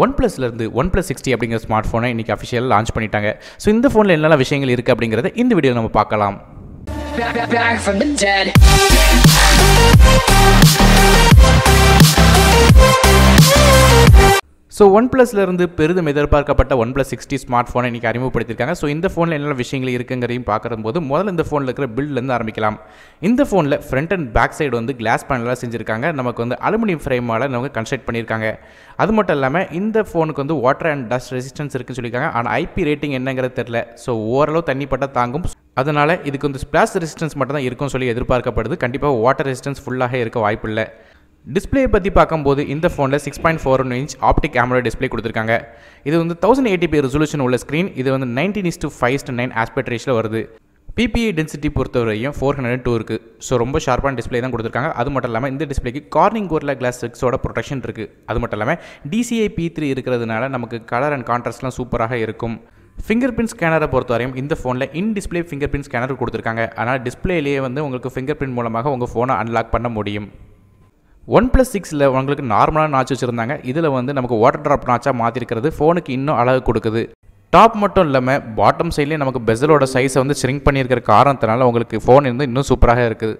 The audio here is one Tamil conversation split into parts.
OnePlusலேருந்து OnePlus 60 அப்படிங்கிற ஸ்மார்ட் ஃபோனை இன்றைக்கி அஃபிஷியலாக லான்ச் பண்ணிட்டாங்க. ஸோ இந்த ஃபோனில் என்னென்ன விஷயங்கள் இருக்குது அப்படிங்கிறத இந்த வீடியோவில் நம்ம பார்க்கலாம். Back from the dead. So OnePlusலேருந்து பெரிதும் எதிர்பார்க்கப்பட்ட OnePlus 60 ஸ்மார்ட் ஃபோனை இன்றைக்கி அறிமுகப்படுத்தியிருக்காங்க. ஸோ இந்த ஃபோனில் என்னென்ன விஷயங்கள் இருக்குங்கிறதையும் பார்க்கும்போது முதல்ல இந்த ஃபோனில் இருக்கிற பில்ட்லேருந்து ஆரம்பிக்கலாம். இந்த ஃபோனில் ஃப்ரண்ட் அண்ட் பேக் சைடு வந்து கிளாஸ் பேனலாக செஞ்சுருக்காங்க. நமக்கு வந்து அலுமினியம் ஃப்ரேமால் நமக்கு கன்ஸ்ட்ரக்ட் பண்ணியிருக்காங்க. அது மட்டும் இல்லாமல் இந்த ஃபோனுக்கு வந்து வாட்டர் அண்ட் டஸ்ட் ரெசிஸ்டன்ஸ் இருக்குன்னு சொல்லியிருக்காங்க. ஆனால் ஐபி ரேட்டிங் என்னங்கிறது தெரில. ஸோ ஓரளவு தண்ணி பட்டால் தாங்கும். அதனால் இதுக்கு வந்து ஸ்பிளாஷ் ரெசிஸ்டன்ஸ் மட்டும் தான் இருக்கும்னு சொல்லி எதிர்பார்க்கப்படுது. கண்டிப்பாக வாட்டர் ரெசிஸ்டன்ஸ் ஃபுல்லாக இருக்க வாய்ப்பு இல்லை. டிஸ்பிளே பற்றி பார்க்கும்போது இந்த ஃபோனில் 6.41 இன்ச் ஆப்டிக் AMOLED டிஸ்பிளே கொடுத்துருக்காங்க. இது வந்து 1080p ரெசல்யூஷன் உள்ள ஸ்க்ரீன். இது வந்து 19:5:9 ஆஸ்பெக்ட் ரேஷியோவில் வருது. PPI டென்சிட்டி பொறுத்தவரையும் 402 இருக்குது. ஸோ ரொம்ப ஷார்ப்பான டிஸ்பிளே தான் கொடுத்துருக்காங்க. அது மட்டும் இல்லாமல் இந்த டிஸ்பிளேக்கு கார்னிங் கோரில்லா கிளாஸ் 6ஓட ப்ரொடெக்ஷன் இருக்குது. அது மட்டும் இல்லாமல் DCI P3 இருக்கிறதுனால நமக்கு கலர் அண்ட் கான்ட்ராஸ்ட்லாம் சூப்பராக இருக்கும். ஃபிங்கர் பிரிண்ட் ஸ்கேனரை பொறுத்தவரையும் இந்த ஃபோனில் in display finger print scanner கொடுத்துருக்காங்க. ஆனால் டிஸ்பிளேலேயே வந்து உங்களுக்கு ஃபிங்கர் பிரிண்ட் மூலமாக உங்கள் ஃபோனை அன்லாக் பண்ண முடியும். OnePlus 6ல் உங்களுக்கு நார்மலான நாச் வச்சுருந்தாங்க. இதில் வந்து நமக்கு வாட்டர் ட்ராப் நாச்சாக மாற்றிருக்கிறது ஃபோனுக்கு இன்னும் அழகு கொடுக்குது. டாப் மட்டும் இல்லாமல் பாட்டம் சைட்லேயே நமக்கு பெசலோட சைஸை வந்து ஷ்ரிங்க் பண்ணியிருக்கிற காரணத்தினால உங்களுக்கு ஃபோன் வந்து இன்னும் சூப்பராக இருக்குது.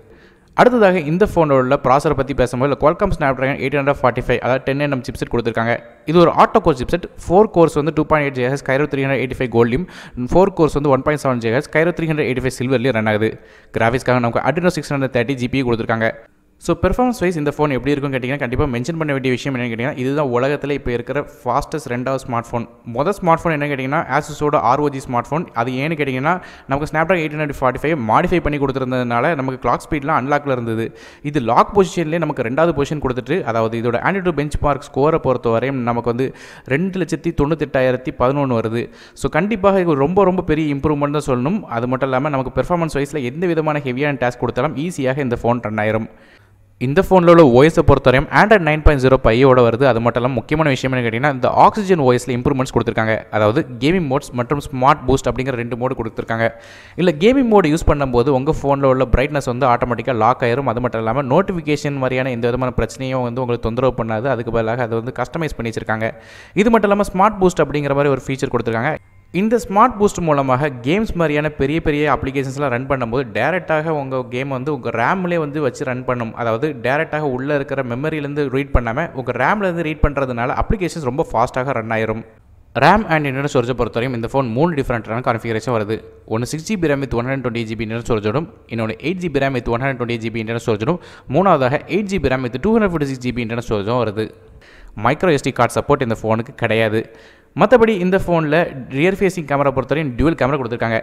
அடுத்ததாக இந்த ஃபோனோட ப்ராசரை பற்றி பேசும்போது Qualcomm Snapdragon 845 அதாவது 10nm சிப்செட் கொடுத்துருக்காங்க. இது ஒரு ஆட்டோ கோர் சிப்செட். 4 கோர்ஸ் வந்து 2.8 GHz Kryo 385 கோல்ட்லையும் 4 கோர்ஸ் வந்து 1.7 GHz Kryo 385 சில்வர்லையும் ரன் ஆகுது. கிராஃபிக்ஸ்க்காக நமக்கு Adreno 630 GPU கொடுத்துருக்காங்க. ஸோ பெர்ஃபார்மன்ஸ் வைஸ் இந்த ஃபோன் எப்படி இருக்குன்னு கேட்டிங்கன்னா கண்டிப்பாக மென்ஷன் பண்ண வேண்டிய விஷயம் என்னென்னு கேட்டிங்கன்னா இதுதான் உலகத்தில் இப்போ இருக்கிற ஃபாஸ்டஸ்ட் ரெண்டாவது ஸ்மார்ட் ஃபோன். மொதல் ஸ்மார்ட் ஃபோன் என்ன கேட்டிங்கன்னா ஆசஸோட ROG ஸ்மார்ட் ஃபோன். அது ஏன்னு கேட்டிங்கன்னா நமக்கு Snapdragon 845 மாடிஃபை பண்ணி கொடுத்துருந்ததுனால நமக்கு கிளாக் ஸ்பீட்லாம் அன்லாக்கில் இருந்தது. இது லாக் பொசிஷன்லேயே நமக்கு ரெண்டாவது பொசிஷன் கொடுத்துட்டு அதாவது இதோட ஆண்ட்ராய்டு பெஞ்ச் மார்க் ஸ்கோரை பொறுத்தவரையும் நமக்கு வந்து 2,98,011 வருது. ஸோ கண்டிப்பாக இது ரொம்ப ரொம்ப பெரிய இம்ப்ரூவ்மெண்ட் தான் சொல்லணும். அது மட்டும் இல்லாமல் நமக்கு பெர்ஃபார்மன்ஸ் வைஸில் எந்த விதமான ஹெவியான டாஸ்க் கொடுத்தாலும் ஈஸியாக இந்த ஃபோன் ரன் ஆயிரும். இந்த ஃபோனில் உள்ள ஓஎஸை பொறுத்தவரையும் Android 9.0 பையோட வருது. அது மட்டும் இல்லாமல் முக்கியமான விஷயம் என்ன கேட்டிங்கன்னா இந்த ஆக்சிஜன் ஓஎஸில் இம்ப்ரூவ்மெண்ட்ஸ் கொடுத்துருக்காங்க. அதாவது கேமிங் மோட்ஸ் மற்றும் ஸ்மார்ட் பூஸ்ட் அப்படிங்கிற 2 மோடு கொடுத்துருக்காங்க. இல்லை கேமிங் மோடு யூஸ் பண்ணும்போது உங்கள் ஃபோனில் உள்ள பிரைட்னஸ் வந்து ஆட்டோமேட்டிக்காக லாக் ஆயிரும். அது மட்டும் இல்லாமல் நோட்டிஃபிகேஷன் மாதிரியான எந்த விதமான பிரச்சனையும் வந்து உங்களுக்கு தொந்தரவு பண்ணாது. அதுக்கு பதிலாக அதை வந்து கஸ்டமைஸ் பண்ணி வச்சிருக்காங்க. இது மட்டும் இல்லாமல் ஸ்மார்ட் பூஸ்ட் அப்படிங்கிற மாதிரி ஒரு ஃபீச்சர் கொடுத்துருக்காங்க. இந்த ஸ்மார்ட் பூஸ்ட் மூலமாக கேம்ஸ் மாதிரியான பெரிய பெரிய அப்ளிகேஷன்ஸ்லாம் ரன் பண்ணும்போது டேரெக்டாக உங்கள் கேம் வந்து உங்கள் ரேம்லேயே வந்து வச்சு ரன் பண்ணும். அதாவது டேரெக்டாக உள்ளே இருக்கிற மெமரியிலேருந்து ரீட் பண்ணாமல் உங்கள் ரேம்லேருந்து ரீட் பண்ணுறதுனால அப்ளிகேஷன்ஸ் ரொம்ப ஃபாஸ்ட்டாக ரன் ஆயிரும். ரேம் அண்ட் இன்டர்னல் ஸ்டோரேஜை பொறுத்தவரையும் இந்த ஃபோன் 3 டிஃப்ரெண்ட்டான கான்ஃபிகரேஷன் வருது. ஒன்று 6GB RAM with 128GB internal ஸ்டோரேஜோடும், இன்னொன்று 8GB RAM with 128GB internal ஸ்டோரேஜோடும், மூணாவதாக 8GB RAM with 256GB internal ஸ்டோரேஜும் வருது. மைக்ரோ SD கார்டு சப்போர்ட் இந்த ஃபோனுக்கு கிடையாது. மற்றபடி இந்த ஃபோனில் ரியர் ஃபேஸிங் கேமரா பொறுத்தவரையும் டியூவல் கேமரா கொடுத்துருக்காங்க.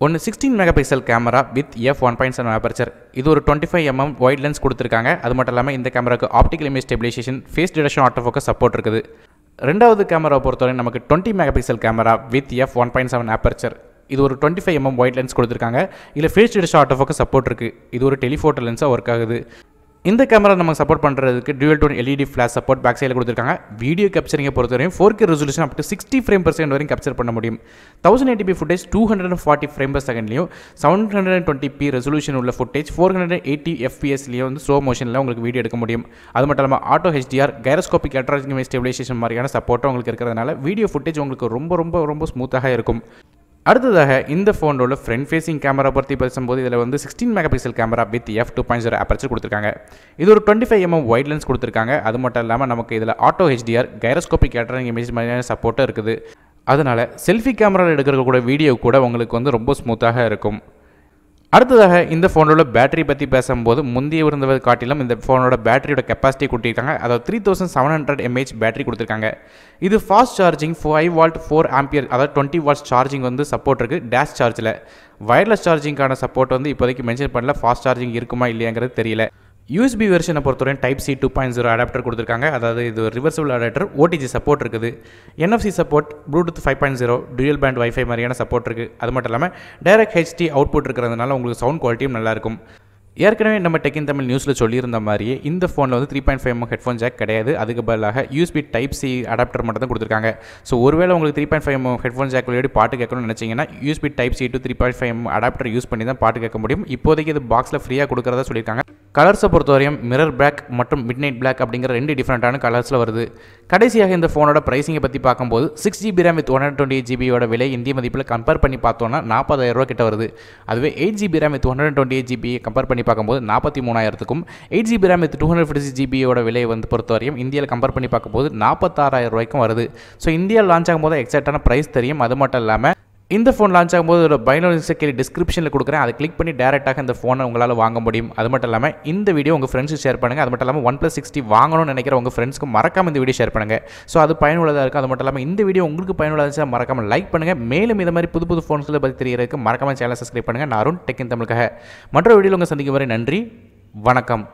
ஒன்று 16 megapixel camera with f1.7 aperture. இது ஒரு 25mm வைட் லென்ஸ் கொடுத்துருக்காங்க. அது மட்டும் இல்லாமல் இந்த கேமராவுக்கு optical image stabilisation, face detection, auto focus support இருக்குது. ரெண்டாவது கேமரா பொறுத்தவரை நமக்கு 20 megapixel camera with f1.7 aperture. இது ஒரு 25mm வைட் லென்ஸ் கொடுத்துருக்காங்க. இதில் face detection, auto focus support இருக்குது. இது ஒரு டெலிஃபோட்டோ லென்ஸாக ஒர்க் ஆகுது. இந்த கேமரா நமக்கு சப்போர்ட் பண்ணுறதுக்கு dual tone LED flash support back சைடில் கொடுத்துருக்காங்க. வீடியோ கேப்சரிங்கை பொறுத்தவரையும் 4K resolution up to 60 frame/second வரைக்கும் கேப்சர் பண்ண முடியும். 1080p ஃபுட்டேஜ் 240 frame/secondலையும் 720p ரெசல்யூஷன் உள்ள ஃபுட்டேஜ் 480 fps வந்து ஸ்லோ மோஷனில் உங்களுக்கு வீடியோ எடுக்க முடியும். அது மட்டும் இல்லாமல் auto HDR, gyroscopic electronic image stabilisation மாதிரியான சப்போர்ட்டும் உங்களுக்கு இருக்கிறதுனால வீடியோ ஃபுட்டேஜ் உங்களுக்கு ரொம்ப ரொம்ப ரொம்ப ஸ்மூத்தாக இருக்கும். அடுத்ததாக இந்த ஃபோனோட ஃப்ரண்ட் ஃபேஸிங் கேமரா பற்றி பேசும்போது இதில் வந்து 16 megapixel camera with f2.0 aperture கொடுத்துருக்காங்க. இது ஒரு 25mm வைட் லென்ஸ் கொடுத்துருக்காங்க. அது மட்டும் இல்லாமல் நமக்கு இதில் auto HDR, gyroscopic electronic image மாதிரியான சப்போர்ட்டும் இருக்குது. அதனால் செல்ஃபி கேமராவில் எடுக்கிற கூட வீடியோ கூட உங்களுக்கு வந்து ரொம்ப ஸ்மூத்தாக இருக்கும். அடுத்ததாக இந்த ஃபோனோட பேட்டரி பற்றி பேசும்போது முந்தைய இருந்ததை காட்டிலும் இந்த ஃபோனோட பேட்டரியோட கெப்பாசிட்டி கொடுத்திருக்காங்க. அதாவது 3700 mAh பேட்டரி கொடுத்துருக்காங்க. இது ஃபாஸ்ட் சார்ஜிங் 5V 4A அதாவது 20W சார்ஜிங் வந்து சப்போர்ட் இருக்குது டேஷ் சார்ஜில். வயர்லெஸ் சார்ஜிங்கான சப்போர்ட் வந்து இப்போதைக்கு மென்ஷன் பண்ணல. ஃபாஸ்ட் சார்ஜிங் இருக்குமா இல்லையாங்கிறது தெரியல. USB வெர்ஷனை பொறுத்தவரை Type-C 2.0 அடாப்டர் கொடுத்துருக்காங்க. அதாவது இது ரிவர்சிபிள் அடாப்டர். OTG சப்போர்ட் இருக்குது. NFC support, Bluetooth 5.0, dual pant wifi மாதிரியான சப்போர்ட் இருக்குது. அது மட்டும் இல்லாமல் டைரக்ட் HD அவுட்புட் இருக்கிறதுனால உங்களுக்கு சவுண்ட் குவாலிட்டியும் நல்லாயிருக்கும். ஏற்கனவே நம்ம டெக் இன் தமிழ் நியூஸில் சொல்லியிருந்த மாதிரியே இந்த ஃபோனில் வந்து 3.5mm ஹெட்ஃபோன் ஜாக் கிடையாது. அதுக்கு பதிலாக USB Type-C அடாப்டர் மட்டும் தான் கொடுத்துருக்காங்க. ஸோ ஒருவேளை உங்களுக்கு 3.5mm ஹெட்ஃபோன் ஜாக் வழியோடு பாட்டு கேட்கணும்னு நினச்சிங்கன்னா USB Type-C to 3.5mm adapter use பண்ணி தான் பாட்டு கேட்க முடியும். இப்போதைக்கு இது பாக்ஸில் ஃப்ரீயாக கொடுக்குறதா சொல்லியிருக்காங்க. கலர்ஸை பொறுத்தவரையும் மிரர் பிளாக் மற்றும் மிட்நைட் பிளாக் அப்படிங்கிற 2 டிஃப்ரெண்ட்டான கலர்ஸில் வருது. கடைசியாக இந்த ஃபோனோட ப்ரைஸிங்கை பற்றி பார்க்கும்போது 6GB RAM with 128GB விலை இந்திய மதிப்பில் கம்பேர் பண்ணி பார்த்தோன்னா 40,000 கிட்ட வருது. அதுவே 8GB RAM with 128GB compare பண்ணி பார்க்கும்போது 43,000க்கும் 8GB RAM with 256GB விலை வந்து பொறுத்தவரையும் இந்தியாவில் கம்பேர் பண்ணி பார்க்கும்போது 46,000 வருது. ஸோ இந்தியாவில் லான்ச் ஆகும்போது எக்ஸாக்டான ப்ரைஸ் தெரியும். அது மட்டும் இல்லாமல் இந்த ஃபோன் லான்ச் ஆகும்போது ஒரு பைனோலிங்ஸை கீழே டிஸ்கிரிப்ஷனில் கொடுக்குறேன். அதை கிளிக் பண்ணி டேரெக்டாக இந்த ஃபோனை உங்களால் வாங்க முடியும். அது மட்டும் இல்லாமல் இந்த வீடியோ உங்கள் ஃப்ரெண்ட்ஸுக்கு ஷேர் பண்ணுங்கள். அது மட்டும் இல்லாமல் OnePlus 60 வாங்கணும்னு நினைக்கிற உங்கள் ஃப்ரெண்ட்ஸ்க்கு மறக்காமல் இந்த வீடியோ ஷேர் பண்ணுங்கள். ஸோ அது பயனுள்ளதாக இருக்கும். அது மட்டும் இல்லாமல் இந்த வீடியோ உங்களுக்கு பயனுள்ளதாக இருந்துச்சா மறக்காமல் லைக் பண்ணுங்கள். மேலும் இந்த மாதிரி புது புது ஃபோன்ஸில் பற்றி தெரியறதுக்கு மறக்காமல் சேனலை சப்ஸ்கிரைப் பண்ணுங்கள். நான் அருண் டெக் இன் தமிழுக்காக மற்ற வீடியோவில் உங்கள் சந்திக்கும் வரை நன்றி, வணக்கம்.